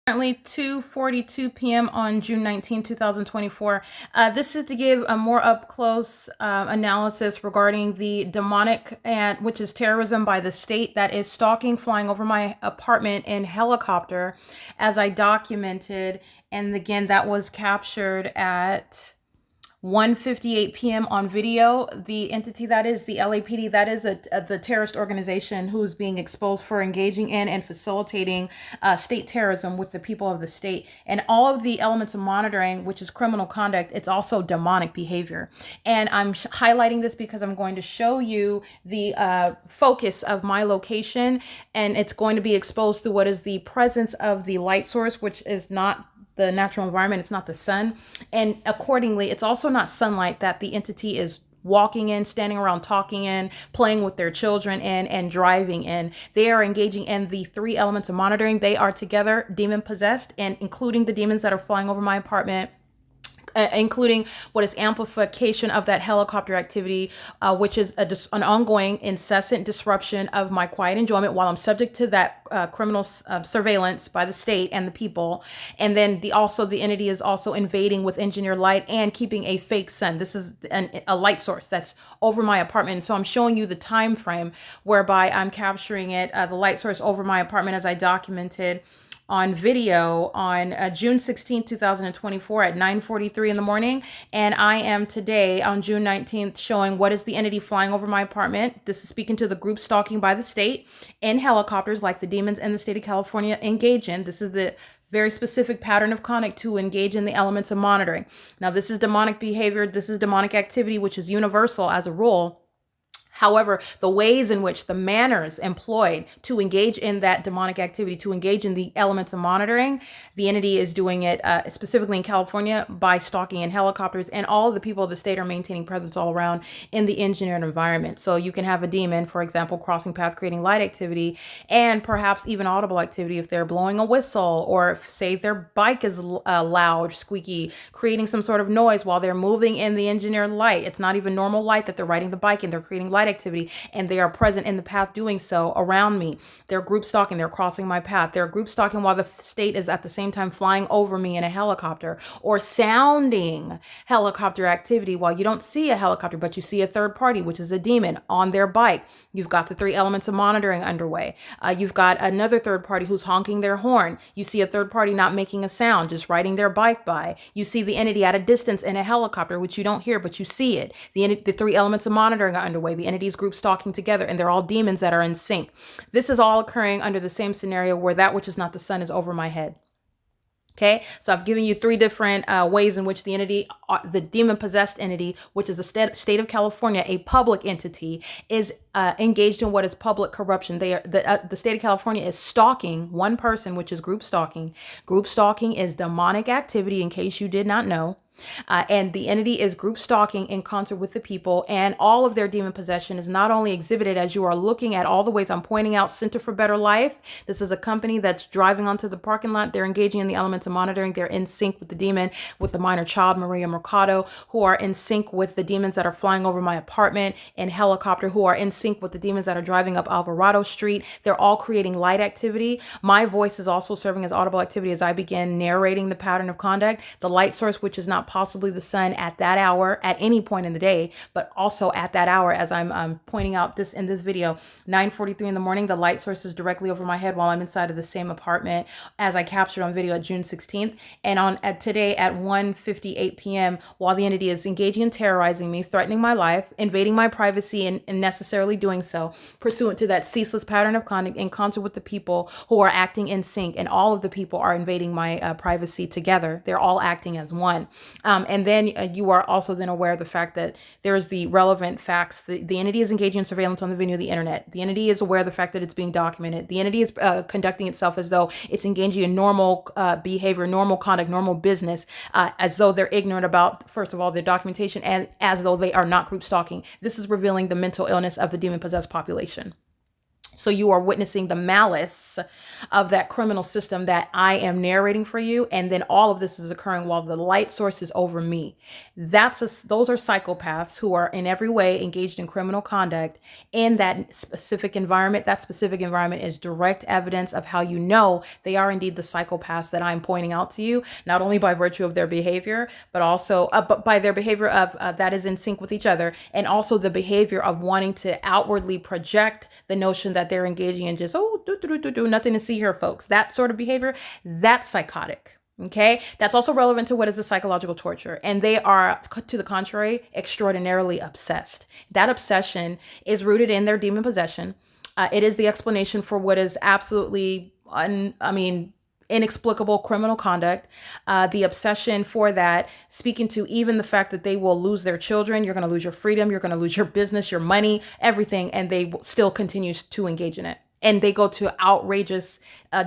Currently 2:42 p.m. on June 19, 2024. This is to give a more up close analysis regarding the demonic, and which is terrorism by the state that is stalking, flying over my apartment in helicopter, as I documented. And again, that was captured at 1:58 p.m. on video. The entity that is the LAPD, that is the terrorist organization who is being exposed for engaging in and facilitating state terrorism with the people of the state. And all of the elements of monitoring, which is criminal conduct, it's also demonic behavior. And I'm highlighting this because I'm going to show you the focus of my location, and it's going to be exposed through what is the presence of the light source, which is not the natural environment. It's not the sun. And accordingly, it's also not sunlight that the entity is walking in, standing around, talking in, playing with their children in, and driving in. They are engaging in the three elements of monitoring. They are together demon possessed, and including the demons that are flying over my apartment, including what is amplification of that helicopter activity, which is an ongoing, incessant disruption of my quiet enjoyment while I'm subject to that criminal surveillance by the state and the people. And then the entity is also invading with engineered light and keeping a fake sun. This is a light source that's over my apartment. And so I'm showing you the time frame whereby I'm capturing it, the light source over my apartment, as I documented on video on June 16th, 2024 at 9:43 in the morning. And I am today on June 19th showing what is the entity flying over my apartment. This is speaking to the group stalking by the state in helicopters like the demons in the state of California engage in. This is the very specific pattern of conduct to engage in the elements of monitoring. Now, this is demonic behavior. This is demonic activity, which is universal as a rule. However, the ways in which the manners employed to engage in that demonic activity, to engage in the elements of monitoring, the entity is doing it specifically in California by stalking in helicopters, and all of the people of the state are maintaining presence all around in the engineered environment. So you can have a demon, for example, crossing path, creating light activity, and perhaps even audible activity if they're blowing a whistle, or if, say, their bike is loud, squeaky, creating some sort of noise while they're moving in the engineered light. It's not even normal light that they're riding the bike in. They're creating light activity, and they are present in the path doing so around me. They're group stalking. They're crossing my path. They're group stalking while the state is at the same time flying over me in a helicopter, or sounding helicopter activity while you don't see a helicopter, but you see a third party, which is a demon, on their bike. You've got the three elements of monitoring underway. You've got another third party who's honking their horn. You see a third party not making a sound, just riding their bike by. You see the entity at a distance in a helicopter, which you don't hear, but you see it. The three elements of monitoring are underway. The entities group stalking together, and they're all demons that are in sync. This is all occurring under the same scenario where that which is not the sun is over my head. Okay, so I've given you three different ways in which the entity, the demon possessed entity, which is the state of California, a public entity, is engaged in what is public corruption. The state of California is stalking one person, which is group stalking. Group stalking is demonic activity, in case you did not know. And the entity is group stalking in concert with the people, and all of their demon possession is not only exhibited as you are looking at all the ways I'm pointing out. Center for Better Life. This is a company that's driving onto the parking lot. They're engaging in the elements of monitoring. They're in sync with the demon, with the minor child, Maria Mercado, who are in sync with the demons that are flying over my apartment in helicopter, who are in sync with the demons that are driving up Alvarado Street. They're all creating light activity. My voice is also serving as audible activity as I begin narrating the pattern of conduct. The light source, which is not possibly the sun at that hour, at any point in the day, but also at that hour, as I'm pointing out this in this video, 9:43 in the morning, the light source is directly over my head while I'm inside of the same apartment as I captured on video at June 16th. And today at 1:58 p.m., while the entity is engaging in terrorizing me, threatening my life, invading my privacy, and necessarily doing so pursuant to that ceaseless pattern of conduct in concert with the people who are acting in sync, and all of the people are invading my privacy together. They're all acting as one. And then you are also then aware of the fact that there's the relevant facts. The entity is engaging in surveillance on the venue of the internet. The entity is aware of the fact that it's being documented. The entity is conducting itself as though it's engaging in normal behavior, normal conduct, normal business, as though they're ignorant about, first of all, their documentation, and as though they are not group stalking. This is revealing the mental illness of the demon-possessed population. So you are witnessing the malice of that criminal system that I am narrating for you. And then all of this is occurring while the light source is over me. Those are psychopaths who are in every way engaged in criminal conduct in that specific environment. That specific environment is direct evidence of how you know they are indeed the psychopaths that I'm pointing out to you, not only by virtue of their behavior, but also but by their behavior of that is in sync with each other, and also the behavior of wanting to outwardly project the notion that they're engaging in just, nothing to see here, folks. That sort of behavior, that's psychotic. Okay, that's also relevant to what is a psychological torture. And they are, to the contrary, extraordinarily obsessed. That obsession is rooted in their demon possession. It is the explanation for what is absolutely, inexplicable criminal conduct. The obsession for that, speaking to even the fact that they will lose their children. You're going to lose your freedom. You're going to lose your business, your money, everything. And they still continue to engage in it. And they go to outrageous,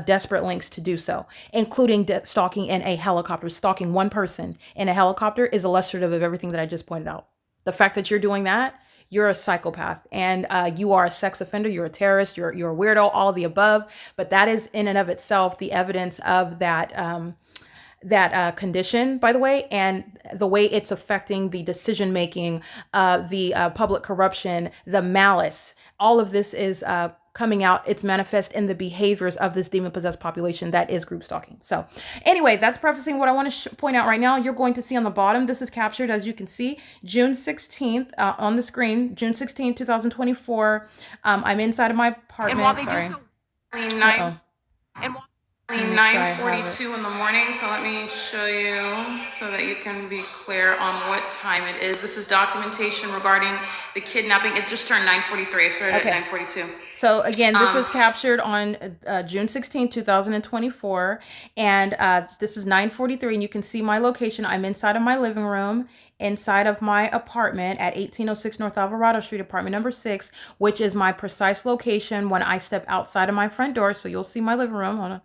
desperate lengths to do so, including stalking in a helicopter. Stalking one person in a helicopter is illustrative of everything that I just pointed out. The fact that you're doing that, you're a psychopath, and you are a sex offender. You're a terrorist. You're a weirdo. All of the above. But that is in and of itself the evidence of that. Condition, by the way, and the way it's affecting the decision making, the public corruption, the malice. All of this is coming out. It's manifest in the behaviors of this demon possessed population that is group stalking. So anyway, that's prefacing what I want to point out right now. You're going to see on the bottom, this is captured, as you can see, June 16th on the screen, June 16th, 2024. I'm inside of my apartment. And while they do so, and while 9:42 in the morning, so let me show you so that you can be clear on what time it is. This is documentation regarding the kidnapping. It just turned 9:43. I started at 9:42. So again, this was captured on June 16, 2024, and this is 9:43, and you can see my location. I'm inside of my living room, inside of my apartment at 1806 North Alvarado Street, apartment number 6, which is my precise location when I step outside of my front door. So you'll see my living room. Hold on.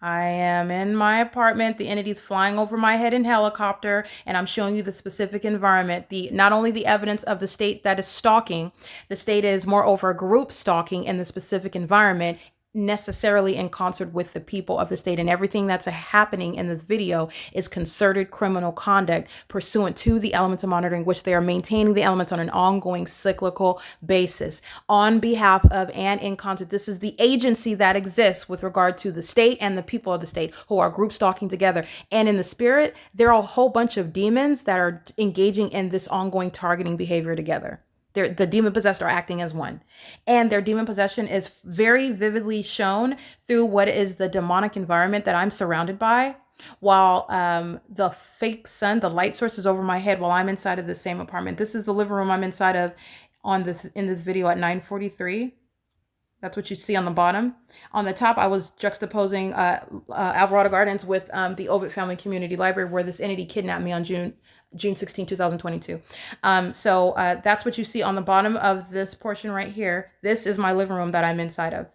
I am in my apartment. The entity's flying over my head in helicopter, and I'm showing you the specific environment. Not only the evidence of the state that is stalking, the state is moreover group stalking in the specific environment, necessarily in concert with the people of the state. And everything that's happening in this video is concerted criminal conduct pursuant to the elements of monitoring, which they are maintaining the elements on an ongoing cyclical basis on behalf of and in concert. This is the agency that exists with regard to the state and the people of the state who are group stalking together. And in the spirit, there are a whole bunch of demons that are engaging in this ongoing targeting behavior together. The demon possessed are acting as one, and their demon possession is very vividly shown through what is the demonic environment that I'm surrounded by, while the fake sun, the light source, is over my head while I'm inside of the same apartment. This is the living room I'm inside of in this video at 9:43. That's what you see on the bottom. On the top, I was juxtaposing Alvarado Gardens with the Ovid Family Community Library, where this entity kidnapped me on June 16, 2022. So that's what you see on the bottom of this portion right here. This is my living room that I'm inside of.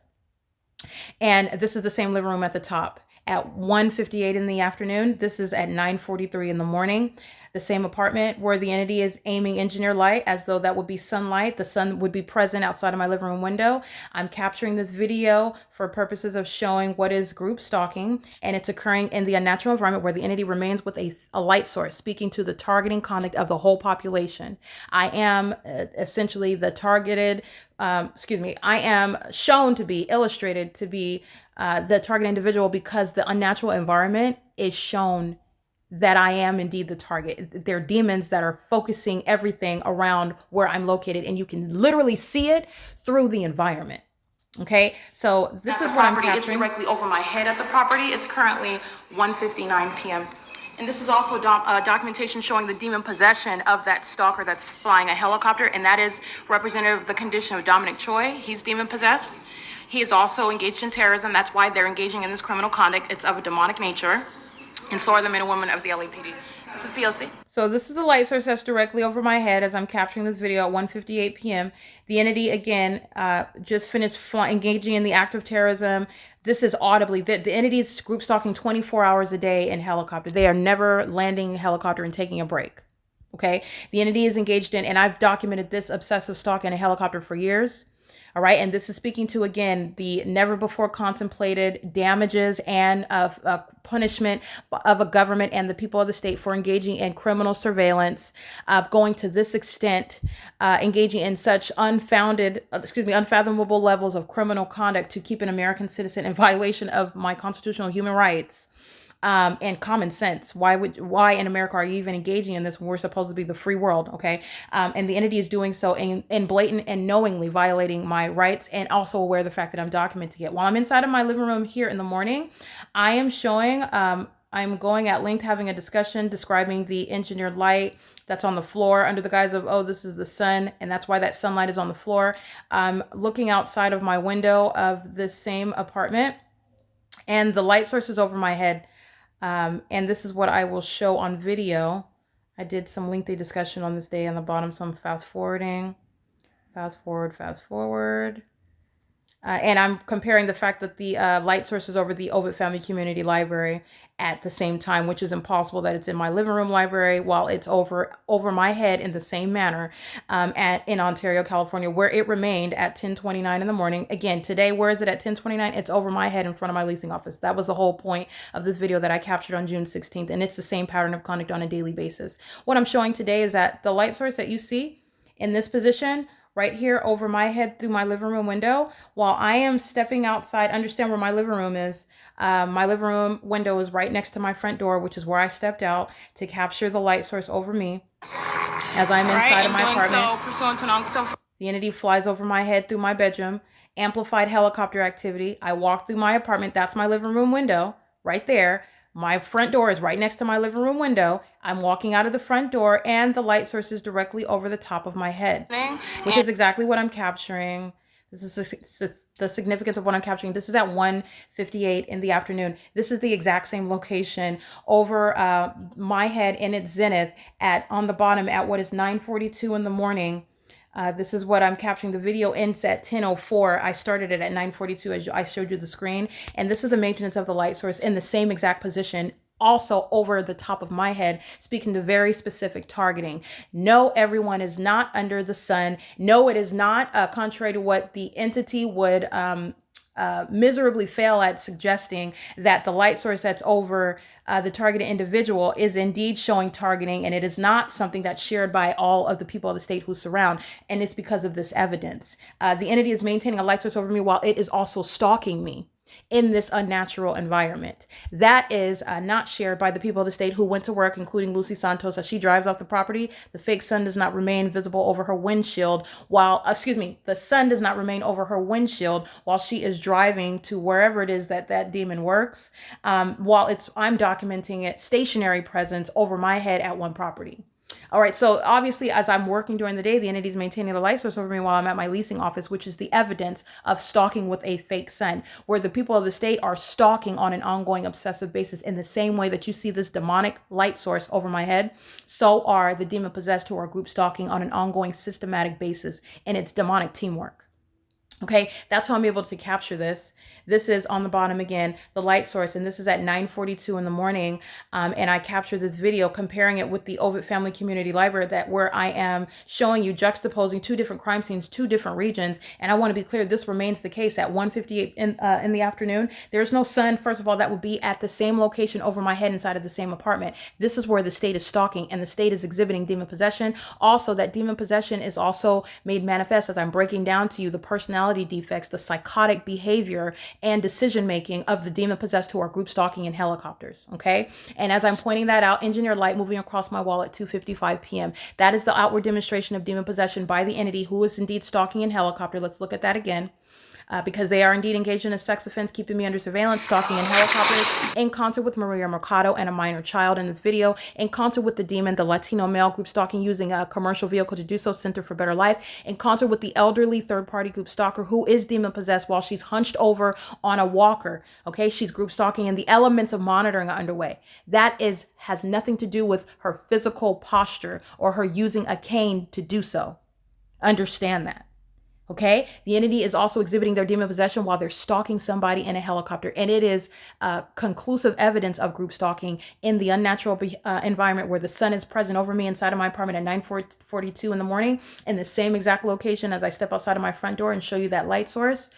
And this is the same living room at the top. At 1:58 in the afternoon, this is at 9:43 in the morning. The same apartment where the entity is aiming engineer light as though that would be sunlight. The sun would be present outside of my living room window. I'm capturing this video for purposes of showing what is group stalking, and it's occurring in the unnatural environment where the entity remains with a light source, speaking to the targeting conduct of the whole population. I am essentially the targeted, I am shown to be, illustrated to be the target individual because the unnatural environment is shown that I am indeed the target. They're demons that are focusing everything around where I'm located, and you can literally see it through the environment. Okay, so this is what I'm capturing. It's directly over my head at the property. It's currently 1:59 p.m. And this is also documentation showing the demon possession of that stalker that's flying a helicopter, and that is representative of the condition of Dominic Choi. He's demon possessed. He is also engaged in terrorism. That's why they're engaging in this criminal conduct. It's of a demonic nature. And so are the men and women of the LAPD. This is P.O.C. So this is the light source that's directly over my head as I'm capturing this video at 1:58 p.m. The entity, again, just finished engaging in the act of terrorism. This is audibly, the entity is group stalking 24 hours a day in helicopter. They are never landing a helicopter and taking a break. Okay? The entity is engaged in, and I've documented this obsessive stalk in a helicopter for years. All right. And this is speaking to, again, the never before contemplated damages and punishment of a government and the people of the state for engaging in criminal surveillance, going to this extent, engaging in such unfathomable levels of criminal conduct to keep an American citizen in violation of my constitutional human rights. And common sense. Why in America are you even engaging in this when we're supposed to be the free world? Okay. And the entity is doing so in blatant and knowingly violating my rights, and also aware of the fact that I'm documenting it. While I'm inside of my living room here in the morning, I am showing, I'm going at length having a discussion describing the engineered light that's on the floor under the guise of, oh, this is the sun, and that's why that sunlight is on the floor. I'm looking outside of my window of this same apartment, and the light source is over my head. And this is what I will show on video. I did some lengthy discussion on this day on the bottom, so I'm fast forwarding, fast forward. And I'm comparing the fact that the light source is over the Ovid Family Community Library at the same time, which is impossible that it's in my living room library while it's over my head in the same manner in Ontario, California, where it remained at 10:29 in the morning. Again, today, where is it at 10:29? It's over my head in front of my leasing office. That was the whole point of this video that I captured on June 16th, and it's the same pattern of conduct on a daily basis. What I'm showing today is that the light source that you see in this position right here over my head through my living room window, while I am stepping outside, understand where my living room is. My living room window is right next to my front door, which is where I stepped out to capture the light source over me as I'm inside of my apartment. The entity flies over my head through my bedroom, amplified helicopter activity. I walk through my apartment. That's my living room window right there. My front door is right next to my living room window. I'm walking out of the front door, and the light source is directly over the top of my head, which is exactly what I'm capturing. This is the significance of what I'm capturing. This is at 1:58 in the afternoon. This is the exact same location over my head in its zenith on the bottom at what is 9:42 in the morning. This is what I'm capturing. The video ends at 10:04. I started it at 9:42 as I showed you the screen. And this is the maintenance of the light source in the same exact position, also over the top of my head, speaking to very specific targeting. No, everyone is not under the sun. No, it is not, contrary to what the entity would miserably fail at suggesting, that the light source that's over the targeted individual is indeed showing targeting, and it is not something that's shared by all of the people of the state who surround, and it's because of this evidence. The entity is maintaining a light source over me while it is also stalking me in this unnatural environment. That is not shared by the people of the state who went to work, including Lucy Santos. As she drives off the property, the fake sun does not remain visible over her windshield the sun does not remain over her windshield while she is driving to wherever it is that that demon works, while I'm documenting it stationary presence over my head at one property. All right, so obviously, as I'm working during the day, the entity is maintaining the light source over me while I'm at my leasing office, which is the evidence of stalking with a fake sun, where the people of the state are stalking on an ongoing obsessive basis in the same way that you see this demonic light source over my head. So are the demon possessed who are group stalking on an ongoing systematic basis, and it's demonic teamwork. Okay, that's how I'm able to capture this. This is on the bottom again, the light source, and this is at 9:42 in the morning. And I captured this video comparing it with the Ovid Family Community Library, where I am showing you juxtaposing two different crime scenes, two different regions. And I want to be clear, this remains the case at 1:58 in the afternoon. There's no sun, first of all, that would be at the same location over my head inside of the same apartment. This is where the state is stalking, and the state is exhibiting demon possession. Also, that demon possession is also made manifest as I'm breaking down to you the personality defects, the psychotic behavior and decision making of the demon possessed who are group stalking in helicopters. Okay. And as I'm pointing that out, engineered light moving across my wall at 2:55 p.m. That is the outward demonstration of demon possession by the entity who is indeed stalking in helicopter. Let's look at that again. Because they are indeed engaged in a sex offense, keeping me under surveillance, stalking in helicopters, in concert with Maria Mercado and a minor child in this video, in concert with the demon, the Latino male group stalking using a commercial vehicle to do so, Center for Better Life, in concert with the elderly third-party group stalker who is demon possessed while she's hunched over on a walker. Okay, she's group stalking, and the elements of monitoring are underway. That has nothing to do with her physical posture or her using a cane to do so. Understand that. Okay, the entity is also exhibiting their demon possession while they're stalking somebody in a helicopter, and it is conclusive evidence of group stalking in the unnatural environment where the sun is present over me inside of my apartment at 9:42 in the morning, in the same exact location as I step outside of my front door and show you that light source,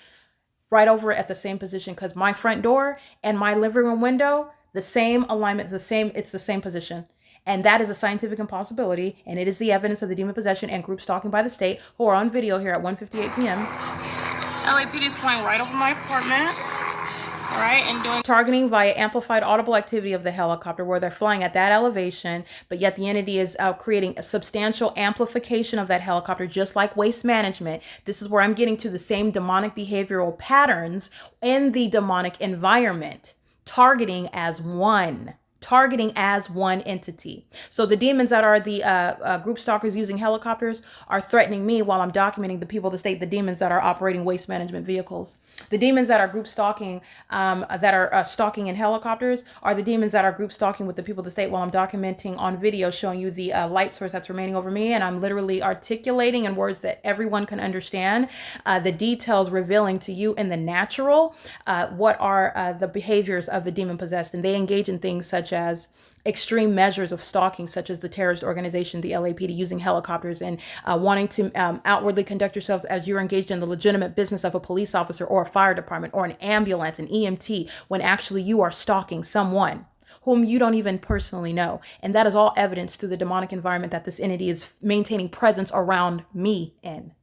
right over at the same position, because my front door and my living room window, the same alignment, it's the same position. And that is a scientific impossibility, and it is the evidence of the demon possession and group stalking by the state, who are on video here at 1:58 p.m. LAPD is flying right over my apartment. All right, and doing targeting via amplified audible activity of the helicopter, where they're flying at that elevation, but yet the entity is creating a substantial amplification of that helicopter, just like waste management. This is where I'm getting to the same demonic behavioral patterns in the demonic environment, targeting as one entity. So the demons that are the group stalkers using helicopters are threatening me while I'm documenting the people of the state, the demons that are operating waste management vehicles. The demons that are group stalking, that are stalking in helicopters, are the demons that are group stalking with the people of the state while I'm documenting on video, showing you the light source that's remaining over me. And I'm literally articulating in words that everyone can understand, the details, revealing to you in the natural what are the behaviors of the demon possessed. And they engage in things such as extreme measures of stalking, such as the terrorist organization, the LAPD, using helicopters and wanting to outwardly conduct yourselves as you're engaged in the legitimate business of a police officer or a fire department or an ambulance, an EMT, when actually you are stalking someone whom you don't even personally know. And that is all evidence through the demonic environment that this entity is maintaining presence around me in.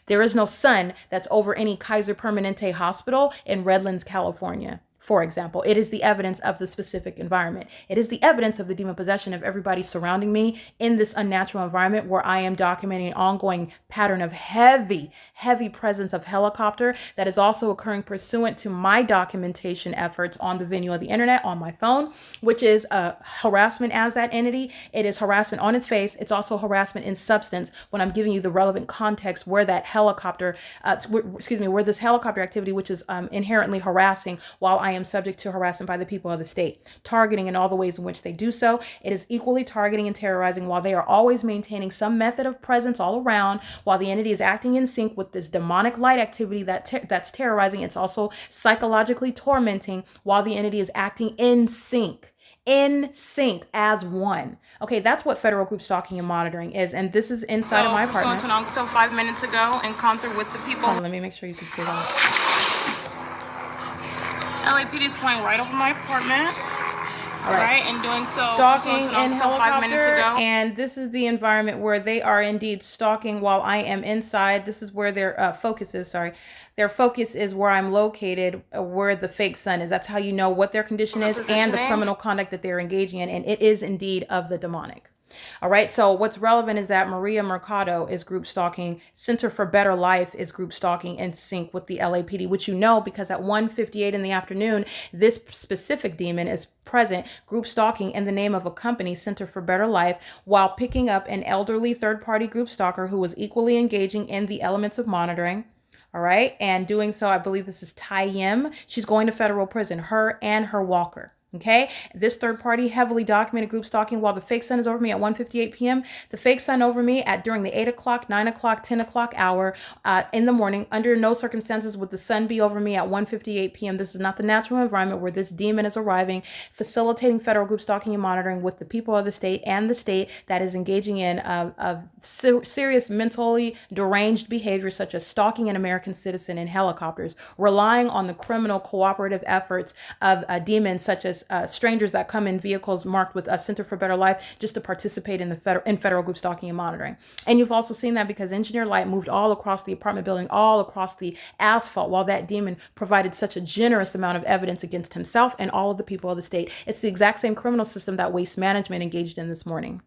There is no sun that's over any Kaiser Permanente hospital in Redlands, California. For example, it is the evidence of the specific environment. It is the evidence of the demon possession of everybody surrounding me in this unnatural environment, where I am documenting an ongoing pattern of heavy presence of helicopter that is also occurring pursuant to my documentation efforts on the venue of the internet, on my phone, which is harassment as that entity. It is harassment on its face. It's also harassment in substance when I'm giving you the relevant context where that helicopter, where this helicopter activity, which is inherently harassing, while I am subject to harassment by the people of the state, targeting in all the ways in which they do so. It is equally targeting and terrorizing, while they are always maintaining some method of presence all around, while the entity is acting in sync with this demonic light activity that's terrorizing. It's also psychologically tormenting, while the entity is acting in sync as one. Okay, that's what federal group stalking and monitoring is. And this is inside of my apartment. So 5 minutes ago, in concert with the people. Hold on, let me make sure you can see that. LAPD is flying right over my apartment. All right, and doing so stalking in so 5 minutes ago. And this is the environment where they are indeed stalking while I am inside. This is where their focus is. Their focus is where I'm located, where the fake sun is. That's how you know what their condition is and the criminal conduct that they're engaging in. And it is indeed of the demonic. All right. So what's relevant is that Maria Mercado is group stalking. Center for Better Life is group stalking in sync with the LAPD, which you know because at 1:58 in the afternoon, this specific demon is present, group stalking in the name of a company, Center for Better Life, while picking up an elderly third-party group stalker who was equally engaging in the elements of monitoring. All right. And doing so, I believe this is Tai Yim. She's going to federal prison, her and her walker. Okay, this third party heavily documented group stalking while the fake sun is over me at 1:58 p.m. The fake sun over me at during the 8 o'clock, 9 o'clock, 10 o'clock hour in the morning. Under no circumstances would the sun be over me at 1:58 p.m. This is not the natural environment where this demon is arriving, facilitating federal group stalking and monitoring with the people of the state and the state that is engaging in serious mentally deranged behavior such as stalking an American citizen in helicopters, relying on the criminal cooperative efforts of demons such as strangers that come in vehicles marked with a Center for Better Life just to participate in the federal group stalking and monitoring. And you've also seen that because Engineer Light moved all across the apartment building, all across the asphalt, while that demon provided such a generous amount of evidence against himself and all of the people of the state. It's the exact same criminal system that Waste Management engaged in this morning.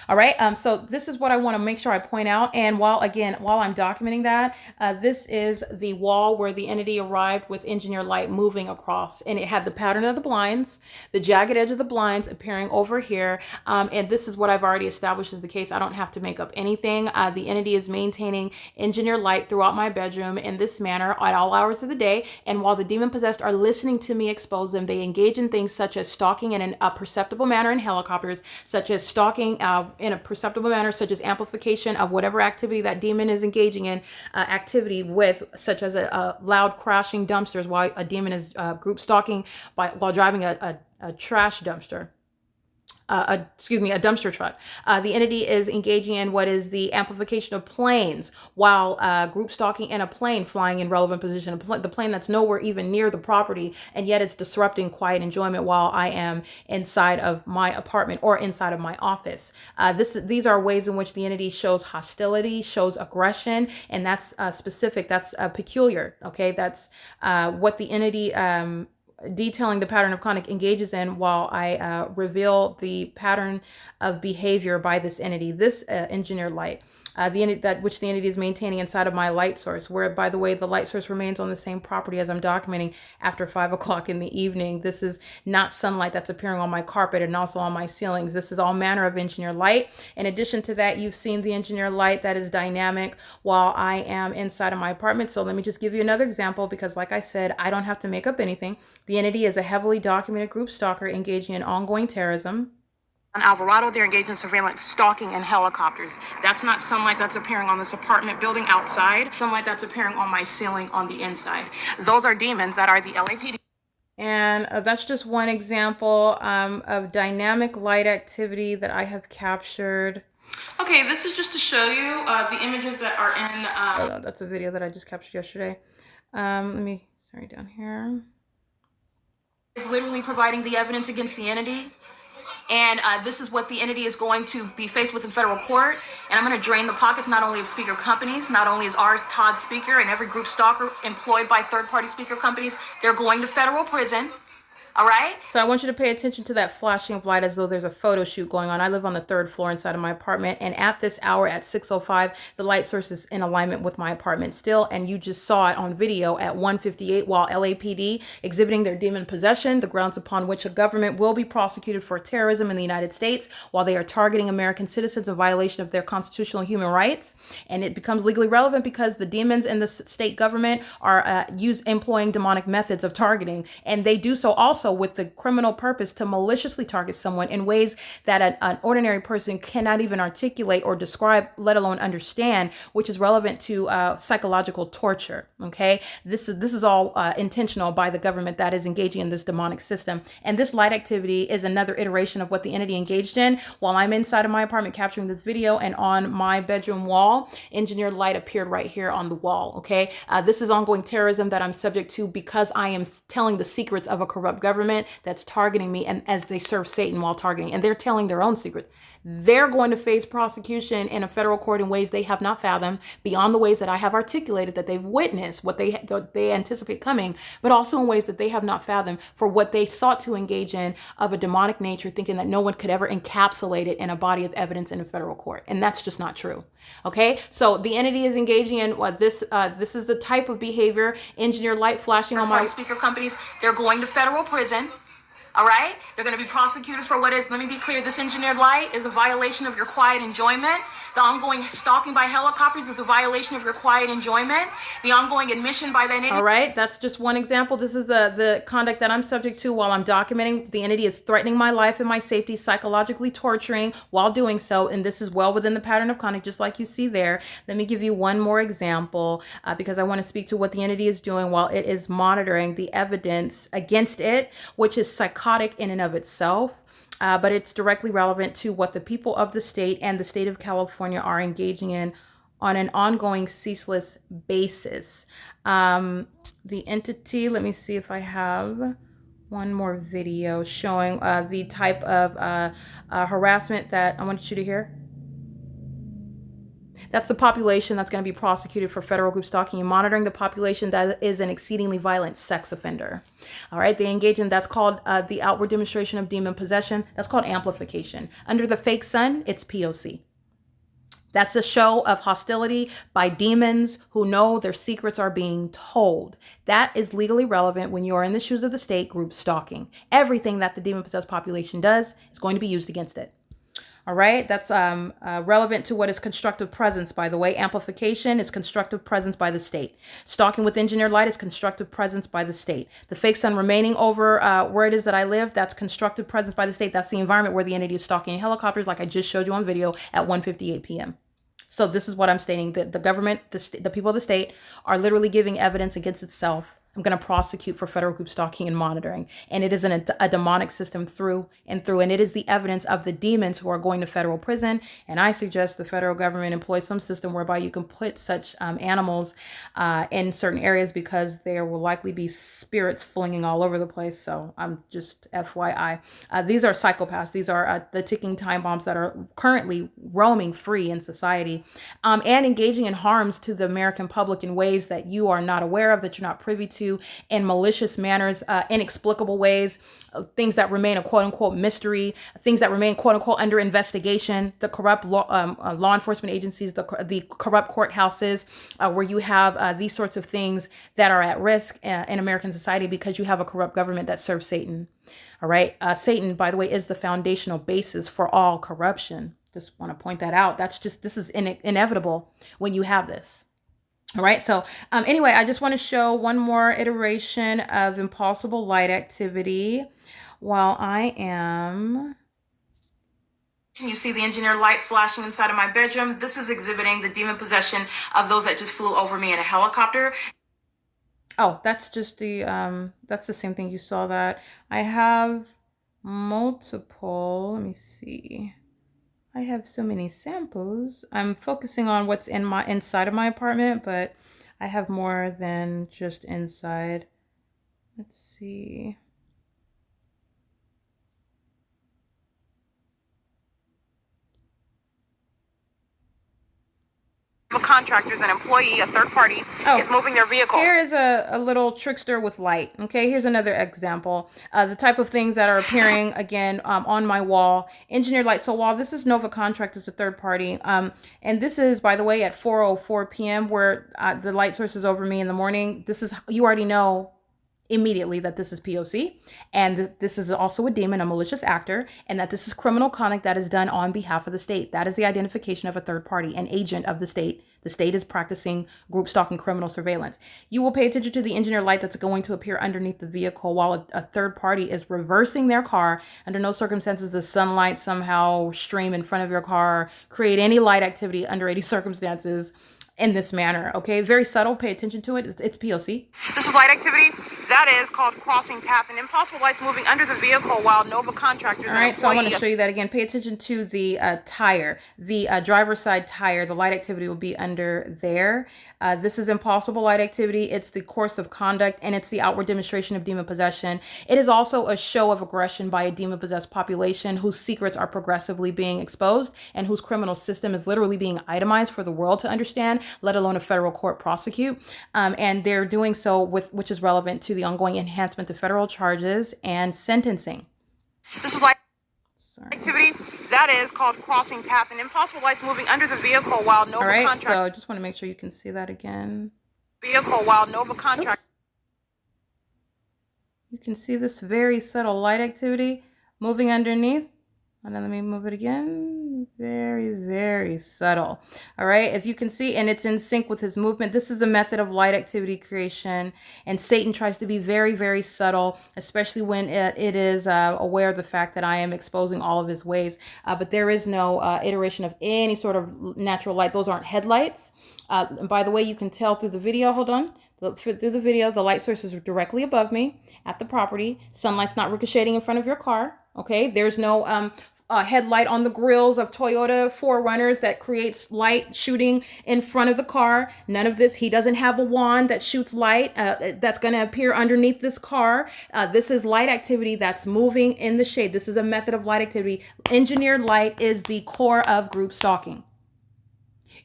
All right. So this is what I want to make sure I point out. And while I'm documenting that, this is the wall where the entity arrived with Engineer Light moving across, and it had the pattern of the blinds, the jagged edge of the blinds appearing over here. And this is what I've already established is the case. I don't have to make up anything. The entity is maintaining Engineer Light throughout my bedroom in this manner at all hours of the day. And while the demon possessed are listening to me expose them, they engage in things such as stalking in a perceptible manner in helicopters, such as stalking in a perceptible manner, such as amplification of whatever activity that demon is engaging in, activity with, such as a loud crashing dumpsters while a demon is group stalking while driving a trash dumpster. A dumpster truck. The entity is engaging in what is the amplification of planes while group stalking in a plane flying in relevant position. The plane that's nowhere even near the property, and yet it's disrupting quiet enjoyment while I am inside of my apartment or inside of my office. These are ways in which the entity shows hostility, shows aggression, and that's specific. That's peculiar. Okay, that's what the entity. Detailing the pattern of conduct engages in while I reveal the pattern of behavior by this entity, this engineered light, the entity that which the entity is maintaining inside of my light source, where, by the way, the light source remains on the same property as I'm documenting after 5 o'clock in the evening. This is not sunlight that's appearing on my carpet and also on my ceilings. This is all manner of engineered light. In addition to that, you've seen the engineered light that is dynamic while I am inside of my apartment. So let me just give you another example, because like I said, I don't have to make up anything. The entity is a heavily documented group stalker engaging in ongoing terrorism. On Alvarado, they're engaged in surveillance, stalking, and helicopters. That's not sunlight that's appearing on this apartment building outside. Sunlight that's appearing on my ceiling on the inside. Those are demons that are the LAPD. And that's just one example of dynamic light activity that I have captured. Okay, this is just to show you the images that are in... Oh, that's a video that I just captured yesterday. Sorry, down here. It's literally providing the evidence against the entity. And this is what the entity is going to be faced with in federal court. And I'm going to drain the pockets not only of speaker companies, not only is our Todd speaker and every group stalker employed by third-party speaker companies, they're going to federal prison. All right. So I want you to pay attention to that flashing of light as though there's a photo shoot going on. I live on the 3rd floor inside of my apartment. And at this hour at 6:05, the light source is in alignment with my apartment still. And you just saw it on video at 1:58 while LAPD exhibiting their demon possession, the grounds upon which a government will be prosecuted for terrorism in the United States while they are targeting American citizens in violation of their constitutional human rights. And it becomes legally relevant because the demons in the state government are employing demonic methods of targeting. And they do so also with the criminal purpose to maliciously target someone in ways that an ordinary person cannot even articulate or describe, let alone understand, which is relevant to psychological torture. Okay, this is all intentional by the government that is engaging in this demonic system. And this light activity is another iteration of what the entity engaged in while I'm inside of my apartment capturing this video. And on my bedroom wall, engineered light appeared right here on the wall. Okay, this is ongoing terrorism that I'm subject to because I am telling the secrets of a corrupt government that's targeting me, and as they serve Satan while targeting, and they're telling their own secrets. They're going to face prosecution in a federal court in ways they have not fathomed, beyond the ways that I have articulated, that they've witnessed, what they anticipate coming, but also in ways that they have not fathomed for what they sought to engage in of a demonic nature, thinking that no one could ever encapsulate it in a body of evidence in a federal court. And that's just not true. Okay, so the entity is engaging in what this is the type of behavior, engineered light flashing on my speaker companies. They're going to federal prison. All right? They're going to be prosecuted for what is, let me be clear, this engineered light is a violation of your quiet enjoyment. The ongoing stalking by helicopters is a violation of your quiet enjoyment. The ongoing admission by that entity. All right, that's just one example. This is the conduct that I'm subject to while I'm documenting. The entity is threatening my life and my safety, psychologically torturing while doing so. And this is well within the pattern of conduct, just like you see there. Let me give you one more example because I want to speak to what the entity is doing while it is monitoring the evidence against it, which is psychotic in and of itself. But it's directly relevant to what the people of the state and the state of California are engaging in on an ongoing, ceaseless basis. The entity, let me see if I have one more video showing the type of harassment that I want you to hear. That's the population that's going to be prosecuted for federal group stalking and monitoring the population that is an exceedingly violent sex offender. All right, they engage in, that's called the outward demonstration of demon possession. That's called amplification. Under the fake sun, it's P.O.C. That's a show of hostility by demons who know their secrets are being told. That is legally relevant when you are in the shoes of the state group stalking. Everything that the demon-possessed population does is going to be used against it. All right, that's relevant to what is constructive presence, by the way. Amplification is constructive presence by the state. Stalking with engineered light is constructive presence by the state. The fake sun remaining over where it is that I live, that's constructive presence by the state. That's the environment where the entity is stalking helicopters, like I just showed you on video at 1:58 p.m. So this is what I'm stating, that the government, the people of the state are literally giving evidence against itself. I'm going to prosecute for federal group stalking and monitoring. And it is a demonic system through and through. And it is the evidence of the demons who are going to federal prison. And I suggest the federal government employs some system whereby you can put such animals in certain areas, because there will likely be spirits flinging all over the place. So I'm just FYI. These are psychopaths. These are the ticking time bombs that are currently roaming free in society, and engaging in harms to the American public in ways that you are not aware of, that you're not privy to, in malicious manners, inexplicable ways, things that remain a quote unquote mystery, things that remain quote unquote under investigation, the corrupt law enforcement agencies, the corrupt courthouses, where you have these sorts of things that are at risk in American society because you have a corrupt government that serves Satan. All right. Satan, by the way, is the foundational basis for all corruption. Just want to point that out. This is inevitable when you have this. All right. So anyway, I just want to show one more iteration of impossible light activity while I am. You see the engineered light flashing inside of my bedroom. This is exhibiting the demon possession of those that just flew over me in a helicopter. Oh, that's just that's the same thing. You saw that. I have multiple. Let me see. I have so many samples. I'm focusing on what's inside of my apartment, but I have more than just inside. Let's see. Contractors, an employee, a third party is moving their vehicle. Here is a little trickster with light. Okay, here's another example. The type of things that are appearing again on my wall. Engineered light. So while this is Nova Contractors, a third party, and this is, by the way, at 4:04 p.m. where the light source is over me in the morning. This is, you already know immediately that this is P.O.C. and this is also a demon, a malicious actor, and that this is criminal conduct that is done on behalf of the state. That is the identification of a third party, an agent of the state. The state is practicing group stalking criminal surveillance. You will pay attention to the engineered light that's going to appear underneath the vehicle while a third party is reversing their car. Under no circumstances does sunlight somehow stream in front of your car, create any light activity under any circumstances in this manner. Okay, very subtle. Pay attention to it. It's P.O.C. This is light activity that is called crossing path, and impossible lights moving under the vehicle while Nova Contractors. All right, so I want to show you that again. Pay attention to the tire, the driver's side tire. The light activity will be under there. This is impossible light activity. It's the course of conduct, and it's the outward demonstration of demon possession. It is also a show of aggression by a demon possessed population whose secrets are progressively being exposed and whose criminal system is literally being itemized for the world to understand, let alone a federal court prosecute. And they're doing so which is relevant to the ongoing enhancement of federal charges and sentencing. This is light activity that is called crossing path, and impossible lights moving under the vehicle while Nova Contract. All right, so I just want to make sure you can see that again. Vehicle while Nova Contract. You can see this very subtle light activity moving underneath. And then let me move it again. Very, very subtle. All right. If you can see, and it's in sync with his movement. This is a method of light activity creation. And Satan tries to be very, very subtle, especially when it is aware of the fact that I am exposing all of his ways. But there is no iteration of any sort of natural light. Those aren't headlights. And by the way, you can tell through the video. Hold on. Through the video, the light sources are directly above me at the property. Sunlight's not ricocheting in front of your car. Okay. There's no headlight on the grills of Toyota 4Runners that creates light shooting in front of the car. None of this. He doesn't have a wand that shoots light that's going to appear underneath this car. This is light activity that's moving in the shade. This is a method of light activity. Engineered light is the core of group stalking.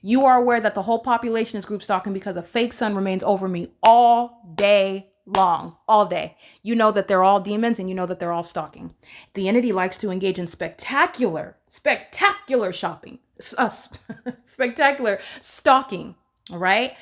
You are aware that the whole population is group stalking because a fake sun remains over me all day long, all day. You know that they're all demons, and you know that they're all stalking. The entity likes to engage in spectacular shopping, spectacular stalking. all right,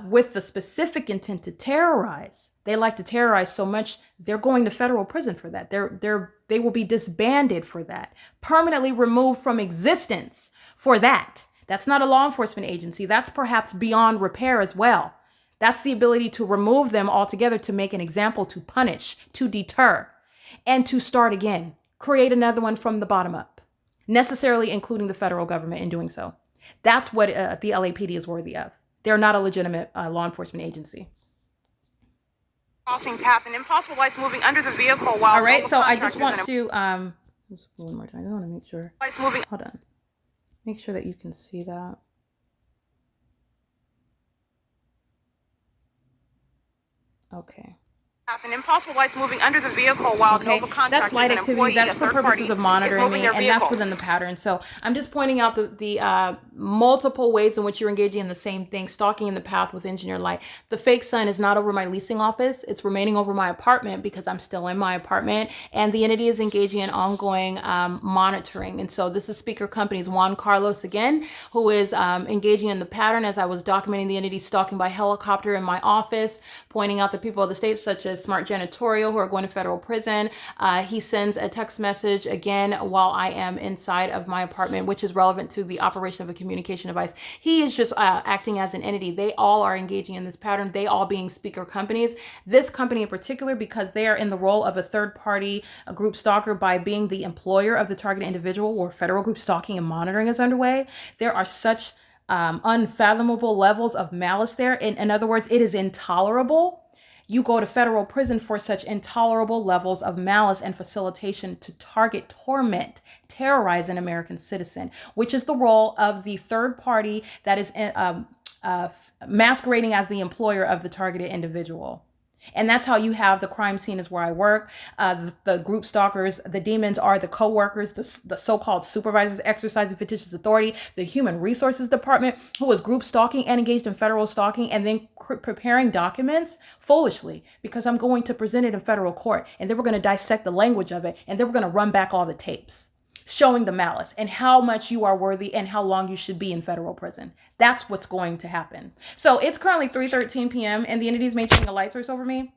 with the specific intent to terrorize. They like to terrorize so much, they're going to federal prison for that. They will be disbanded for that, permanently removed from existence for that. That's not a law enforcement agency. That's perhaps beyond repair as well. That's the ability to remove them altogether, to make an example, to punish, to deter, and to start again. Create another one from the bottom up, necessarily including the federal government in doing so. That's what the LAPD is worthy of. They're not a legitimate law enforcement agency. Crossing path and impossible lights moving under the vehicle while. All right, so I just want to just one more time. I want to make sure. Lights moving. Hold on. Make sure that you can see that. Okay. And impossible lights moving under the vehicle while Okay, Nova contractors that's light and activity. employee, That's a for third purposes party, of is monitoring moving me, their and vehicle. that's within the pattern. So I'm just pointing out the multiple ways in which you're engaging in the same thing, stalking in the path with engineered light. The fake sun is not over my leasing office; it's remaining over my apartment because I'm still in my apartment, and the entity is engaging in ongoing monitoring. And so this is speaker companies Juan Carlos again, who is engaging in the pattern as I was documenting the entity stalking by helicopter in my office, pointing out the people of the state such as Smart Janitorial who are going to federal prison. He sends a text message again while I am inside of my apartment, which is relevant to the operation of a communication device. He is just acting as an entity. They all are engaging in this pattern, they all being speaker companies. This company in particular, because they are in the role of a third party, a group stalker, by being the employer of the targeted individual where federal group stalking and monitoring is underway. There are such unfathomable levels of malice there. In other words, it is intolerable. You go to federal prison for such intolerable levels of malice and facilitation to target, torment, terrorize an American citizen, which is the role of the third party that is masquerading as the employer of the targeted individual. And that's how you have the crime scene is where I work. The group stalkers, the demons are the co-workers, the so-called supervisors exercising fictitious authority, the human resources department who was group stalking and engaged in federal stalking and then preparing documents foolishly because I'm going to present it in federal court and then we're going to dissect the language of it and then we're going to run back all the tapes showing the malice and how much you are worthy and how long you should be in federal prison. That's what's going to happen. So it's currently 3:13 p.m. and the entity is maintaining a light source over me.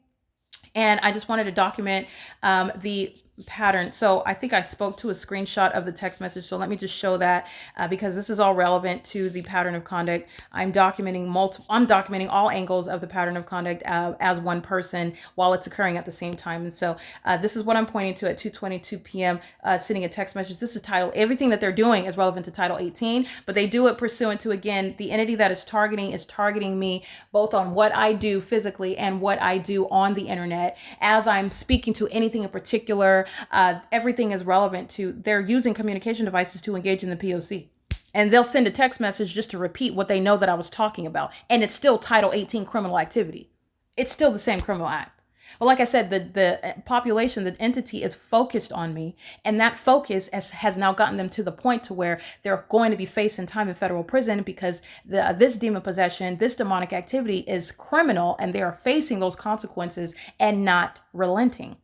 And I just wanted to document the pattern. So I think I spoke to a screenshot of the text message. So let me just show that because this is all relevant to the pattern of conduct. I'm documenting all angles of the pattern of conduct as one person while it's occurring at the same time. And so this is what I'm pointing to at 2:22 p.m. Sending a text message. This is title. Everything that they're doing is relevant to Title 18, but they do it pursuant to, again, the entity that is targeting me both on what I do physically and what I do on the internet. As I'm speaking to anything in particular, everything is relevant to, they're using communication devices to engage in the P.O.C. And they'll send a text message just to repeat what they know that I was talking about. And it's still Title 18 criminal activity. It's still the same criminal act. But like I said, the population, the entity is focused on me. And that focus has now gotten them to the point to where they're going to be facing time in federal prison because this demon possession, this demonic activity is criminal and they are facing those consequences and not relenting.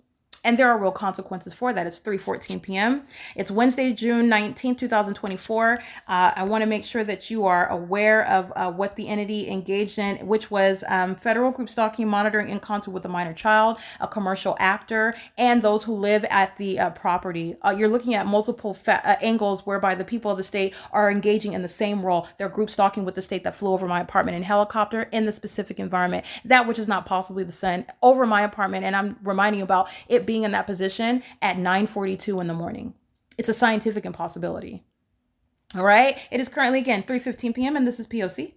And there are real consequences for that. It's 3:14 p.m. It's Wednesday, June 19th, 2024. I want to make sure that you are aware of what the entity engaged in, which was federal group stalking, monitoring in concert with a minor child, a commercial actor, and those who live at the property. You're looking at multiple angles whereby the people of the state are engaging in the same role. They're group stalking with the state that flew over my apartment in helicopter in the specific environment, that which is not possibly the sun over my apartment. And I'm reminding you about it being in that position at 9:42 in the morning. It's a scientific impossibility. All right. It is currently, again, 3:15 p.m. and this is P.O.C.